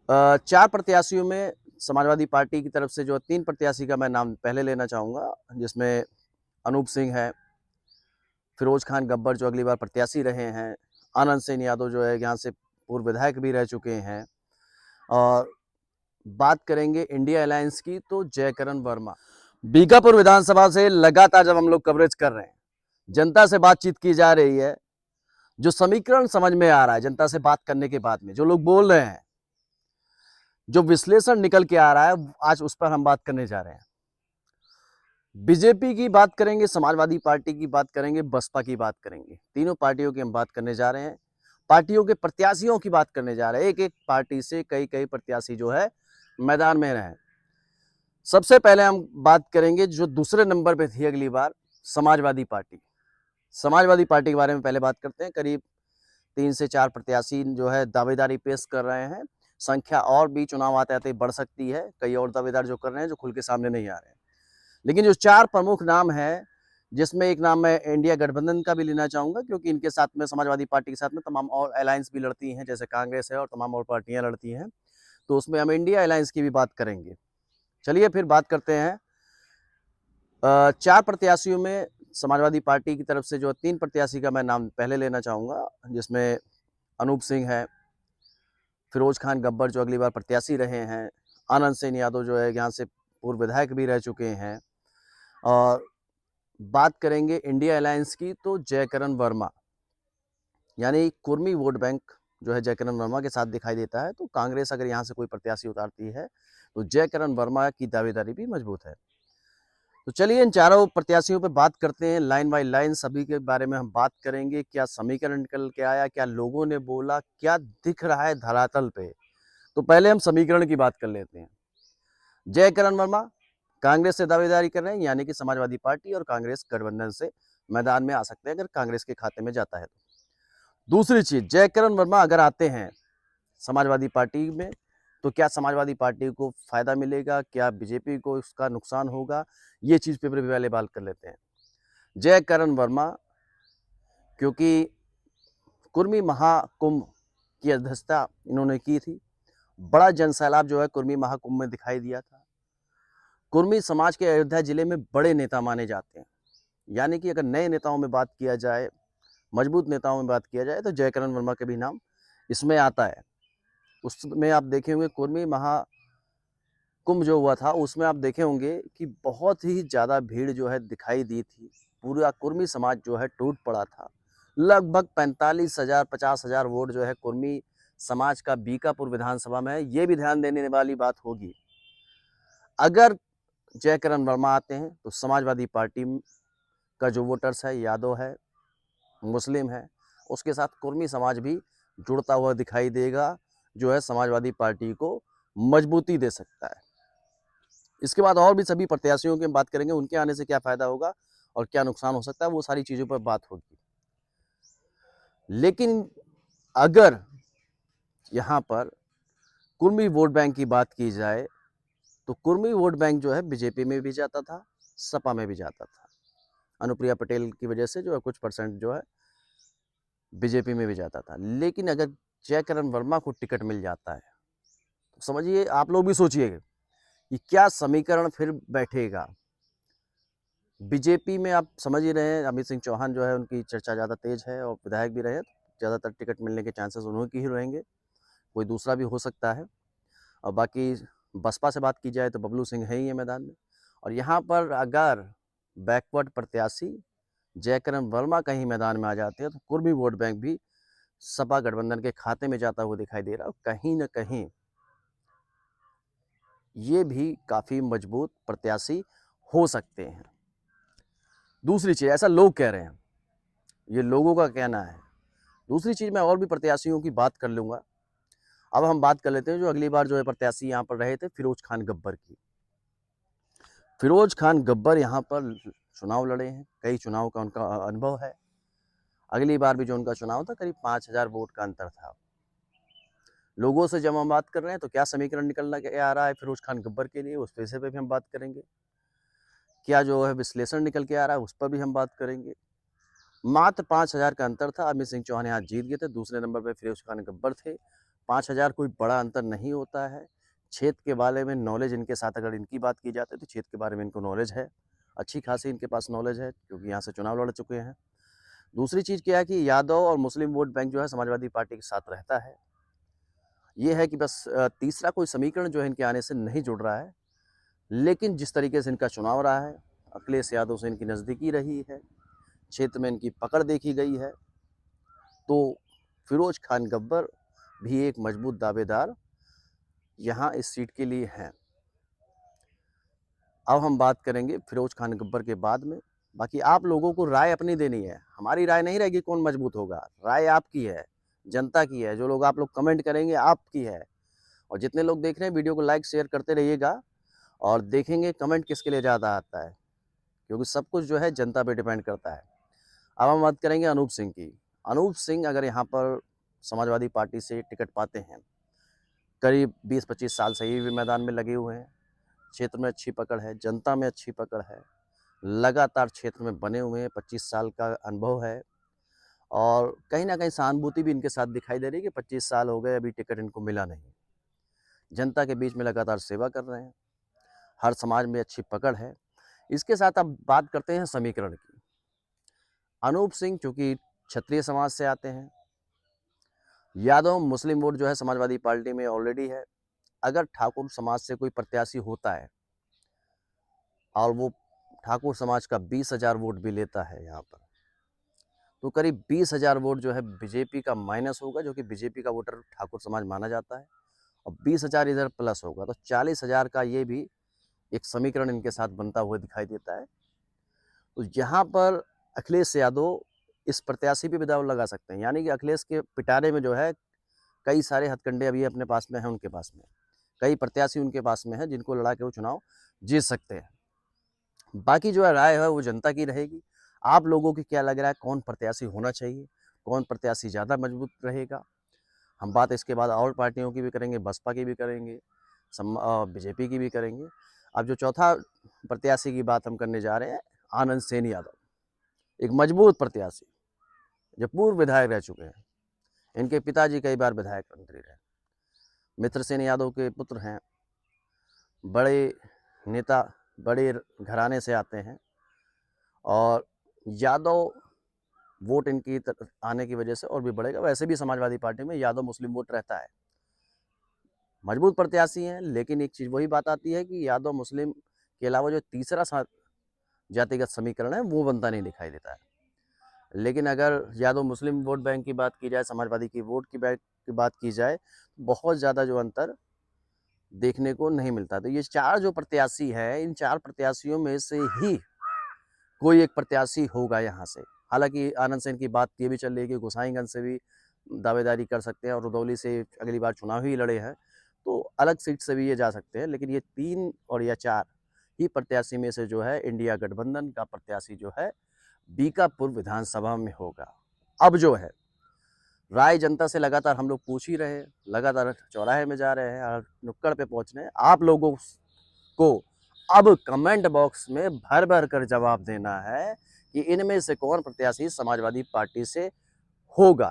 4 प्रत्याशियों में समाजवादी पार्टी की तरफ से जो 3 प्रत्याशी का मैं नाम पहले लेना चाहूँगा, जिसमें अनूप सिंह है, फिरोज़ खान गब्बर जो अगली बार प्रत्याशी रहे हैं, आनंद सेन यादव जो है यहाँ से पूर्व विधायक भी रह चुके हैं, और बात करेंगे इंडिया अलायंस की तो जयकरण वर्मा। बीकापुर विधानसभा से लगातार जब हम लोग कवरेज कर रहे हैं, जनता से बातचीत की जा रही है, जो समीकरण समझ में आ रहा है जनता से बात करने के बाद में, जो लोग बोल रहे हैं, जो विश्लेषण निकल के आ रहा है, आज उस पर हम बात करने जा रहे हैं। बीजेपी की बात करेंगे, समाजवादी पार्टी की बात करेंगे, बसपा की बात करेंगे। तीनों पार्टियों की हम बात करने जा रहे हैं। पार्टियों के प्रत्याशियों की बात करने जा रहे हैं। एक एक पार्टी से कई कई प्रत्याशी जो है मैदान में रहे। सबसे पहले हम बात करेंगे जो दूसरे नंबर पे थी अगली बार, समाजवादी पार्टी। समाजवादी पार्टी के बारे में पहले बात करते हैं। करीब 3 से 4 प्रत्याशी जो है दावेदारी पेश कर रहे हैं। संख्या और भी चुनाव आते आते बढ़ सकती है। कई और दावेदार जो कर रहे हैं, जो खुल के सामने नहीं आ रहे हैं। लेकिन जो 4 प्रमुख नाम है, जिसमें एक नाम मैं इंडिया गठबंधन का भी लेना चाहूंगा, क्योंकि इनके साथ में समाजवादी पार्टी के साथ में तमाम और अलायंस भी लड़ती हैं, जैसे कांग्रेस है और तमाम और पार्टियां लड़ती हैं, तो उसमें हम इंडिया अलायंस की भी बात करेंगे। चलिए फिर बात करते हैं। 4 प्रत्याशियों में समाजवादी पार्टी की तरफ से जो 3 प्रत्याशी का मैं नाम पहले लेना चाहूंगा, जिसमें अनूप सिंह है, फिरोज खान गब्बर जो अगली बार प्रत्याशी रहे हैं, आनंद सेन यादव जो है यहाँ से पूर्व विधायक भी रह चुके हैं, और बात करेंगे इंडिया अलायंस की तो जयकरण वर्मा। यानी कुर्मी वोट बैंक जो है जयकरण वर्मा के साथ दिखाई देता है। तो कांग्रेस अगर यहाँ से कोई प्रत्याशी उतारती है तो जयकरण वर्मा की दावेदारी भी मजबूत है। तो चलिए इन चारों प्रत्याशियों पे बात करते हैं, लाइन बाय लाइन सभी के बारे में हम बात करेंगे। क्या समीकरण निकल के आया, क्या लोगों ने बोला, क्या दिख रहा है धरातल पे। तो पहले हम समीकरण की बात कर लेते हैं। जयकरण वर्मा कांग्रेस से दावेदारी कर रहे हैं, यानी कि समाजवादी पार्टी और कांग्रेस गठबंधन से मैदान में आ सकते हैं अगर कांग्रेस के खाते में जाता है तो। दूसरी चीज, जयकरण वर्मा अगर आते हैं समाजवादी पार्टी में तो क्या समाजवादी पार्टी को फायदा मिलेगा, क्या बीजेपी को उसका नुकसान होगा, ये चीज पे पहले बात कर लेते हैं। जयकरण वर्मा, क्योंकि कुर्मी महाकुंभ की अध्यक्षता इन्होंने की थी, बड़ा जनसैलाब जो है कुर्मी महाकुंभ में दिखाई दिया था। कुर्मी समाज के अयोध्या जिले में बड़े नेता माने जाते हैं। यानी कि अगर नए नेताओं में बात किया जाए, मजबूत नेताओं में बात किया जाए, तो जयकरण वर्मा का भी नाम इसमें आता है। उसमें आप देखे होंगे कुर्मी महाकुंभ जो हुआ था, उसमें आप देखे होंगे कि बहुत ही ज़्यादा भीड़ जो है दिखाई दी थी। पूरा कुर्मी समाज जो है टूट पड़ा था। लगभग 45,000 50,000 वोट जो है कुर्मी समाज का बीकापुर विधानसभा में है। ये भी ध्यान देने वाली बात होगी। अगर जयकरण वर्मा आते हैं तो समाजवादी पार्टी का जो वोटर्स है, यादव है, मुस्लिम है, उसके साथ कुर्मी समाज भी जुड़ता हुआ दिखाई देगा, जो है समाजवादी पार्टी को मजबूती दे सकता है। इसके बाद और भी सभी प्रत्याशियों की बात करेंगे, उनके आने से क्या फायदा होगा और क्या नुकसान हो सकता है, वो सारी चीजों पर बात होगी। लेकिन अगर यहाँ पर कुर्मी वोट बैंक की बात की जाए तो कुर्मी वोट बैंक जो है बीजेपी में भी जाता था, सपा में भी जाता था। अनुप्रिया पटेल की वजह से जो है कुछ परसेंट जो है बीजेपी में भी जाता था। लेकिन अगर जयकरण वर्मा को टिकट मिल जाता है तो समझिए, आप लोग भी सोचिएगा कि क्या समीकरण फिर बैठेगा। बीजेपी में आप समझ ही रहे हैं, अमित सिंह चौहान जो है उनकी चर्चा ज़्यादा तेज है और विधायक भी रहे, ज़्यादातर टिकट मिलने के चांसेस उन्होंने की ही रहेंगे, कोई दूसरा भी हो सकता है। और बाकी बसपा से बात की जाए तो बबलू सिंह है ही है मैदान में। और यहाँ पर अगर बैकवर्ड प्रत्याशी जयकरण वर्मा कहीं मैदान में आ जाते हैं तो कुर्मी वोट बैंक भी सपा गठबंधन के खाते में जाता हुआ दिखाई दे रहा है। कहीं ना कहीं ये भी काफ़ी मजबूत प्रत्याशी हो सकते हैं। दूसरी चीज़, ऐसा लोग कह रहे हैं, ये लोगों का कहना है। दूसरी चीज़, मैं और भी प्रत्याशियों की बात कर लूँगा। अब हम बात कर लेते हैं जो अगली बार जो है प्रत्याशी यहाँ पर रहे थे, फिरोज खान गब्बर की। फिरोज खान गब्बर यहाँ पर चुनाव लड़े हैं, कई चुनाव का उनका अनुभव है। अगली बार भी जो उनका चुनाव था, करीब 5,000 वोट का अंतर था। लोगों से जब हम बात कर रहे हैं तो क्या समीकरण निकलना क्या आ रहा है फिरोज खान गब्बर के लिए, उस विषय पे भी हम बात करेंगे। क्या जो है विश्लेषण निकल के आ रहा है, उस पर भी हम बात करेंगे। मात्र 5,000 का अंतर था। अमित सिंह चौहान यहाँ जीत गए थे, दूसरे नंबर पर फिरोज खान गब्बर थे। 5,000 कोई बड़ा अंतर नहीं होता है। क्षेत्र के बारे में नॉलेज इनके साथ अगर इनकी बात की जाती है तो क्षेत्र के बारे में इनको नॉलेज है, अच्छी खासी इनके पास नॉलेज है क्योंकि यहाँ से चुनाव लड़ चुके हैं। दूसरी चीज़ क्या है कि यादव और मुस्लिम वोट बैंक जो है समाजवादी पार्टी के साथ रहता है। ये है कि बस तीसरा कोई समीकरण जो है इनके आने से नहीं जुड़ रहा है, लेकिन जिस तरीके से इनका चुनाव रहा है, अखिलेश यादव से इनकी नज़दीकी रही है, क्षेत्र में इनकी पकड़ देखी गई है, तो फिरोज खान गब्बर भी एक मजबूत दावेदार यहाँ इस सीट के लिए हैं। अब हम बात करेंगे फिरोज खान गब्बर के बाद में। बाकी आप लोगों को राय अपनी देनी है, हमारी राय नहीं रहेगी कौन मजबूत होगा, राय आपकी है, जनता की है, जो लोग आप लोग कमेंट करेंगे आपकी है। और जितने लोग देख रहे हैं वीडियो को लाइक शेयर करते रहिएगा और देखेंगे कमेंट किसके लिए ज़्यादा आता है, क्योंकि सब कुछ जो है जनता पे डिपेंड करता है। अब हम बात करेंगे अनूप सिंह की। अनूप सिंह अगर यहाँ पर समाजवादी पार्टी से टिकट पाते हैं, करीब 20-25 साल से ये भी मैदान में लगे हुए हैं, क्षेत्र में अच्छी पकड़ है, जनता में अच्छी पकड़ है, लगातार क्षेत्र में बने हुए हैं, 25 साल का अनुभव है और कहीं ना कहीं सहानुभूति भी इनके साथ दिखाई दे रही है कि 25 साल हो गए अभी टिकट इनको मिला नहीं। जनता के बीच में लगातार सेवा कर रहे हैं, हर समाज में अच्छी पकड़ है। इसके साथ अब बात करते हैं समीकरण की। अनूप सिंह चूंकि क्षत्रिय समाज से आते हैं, यादव मुस्लिम वोट जो है समाजवादी पार्टी में ऑलरेडी है। अगर ठाकुर समाज से कोई प्रत्याशी होता है और वो ठाकुर समाज का 20,000 वोट भी लेता है यहाँ पर, तो करीब 20,000 वोट जो है बीजेपी का माइनस होगा, जो कि बीजेपी का वोटर ठाकुर समाज माना जाता है, और 20,000 इधर प्लस होगा, तो 40,000 का ये भी एक समीकरण इनके साथ बनता हुआ दिखाई देता है। तो यहाँ पर अखिलेश यादव इस प्रत्याशी पे भी दाव लगा सकते हैं, यानी कि अखिलेश के पिटारे में जो है कई सारे हथकंडे अभी अपने पास में हैं, उनके पास में कई प्रत्याशी उनके पास में है जिनको लड़ा के वो चुनाव जीत सकते हैं। बाकी जो है राय है वो जनता की रहेगी। आप लोगों की क्या लग रहा है, कौन प्रत्याशी होना चाहिए, कौन प्रत्याशी ज़्यादा मजबूत रहेगा? हम बात इसके बाद और पार्टियों की भी करेंगे, बसपा की भी करेंगे, बीजेपी की भी करेंगे। अब जो चौथा प्रत्याशी की बात हम करने जा रहे हैं, आनंद सेन यादव, एक मजबूत प्रत्याशी जो पूर्व विधायक रह चुके हैं। इनके पिताजी कई बार विधायक मंत्री रहे, मित्र सेन यादव के पुत्र हैं, बड़े नेता, बड़े घराने से आते हैं और यादव वोट इनकी आने की वजह से और भी बढ़ेगा। वैसे भी समाजवादी पार्टी में यादव मुस्लिम वोट रहता है, मजबूत प्रत्याशी हैं, लेकिन एक चीज़ वही बात आती है कि यादव मुस्लिम के अलावा जो तीसरा जातिगत समीकरण है वो बनता नहीं दिखाई देता है। लेकिन अगर यादव मुस्लिम वोट बैंक की बात की जाए, समाजवादी की वोट की बैंक की बात की जाए, बहुत ज़्यादा जो अंतर देखने को नहीं मिलता। तो ये चार जो प्रत्याशी है, इन चार प्रत्याशियों में से ही कोई एक प्रत्याशी होगा यहाँ से। हालांकि आनंद सेन की बात ये भी चल रही है कि गोसाईगंज से भी दावेदारी कर सकते हैं और रुदौली से अगली बार चुनाव ही लड़े हैं, तो अलग सीट से भी ये जा सकते हैं। लेकिन ये 3 और या 4 ही प्रत्याशी में से जो है इंडिया गठबंधन का प्रत्याशी जो है बीकापुर विधानसभा में होगा। अब जो है राय जनता से लगातार हम लोग पूछ ही रहे हैं, लगातार चौराहे में जा रहे हैं, नुक्कड़ पे पहुंच रहे हैं। आप लोगों को अब कमेंट बॉक्स में भर भर कर जवाब देना है कि इनमें से कौन प्रत्याशी समाजवादी पार्टी से होगा।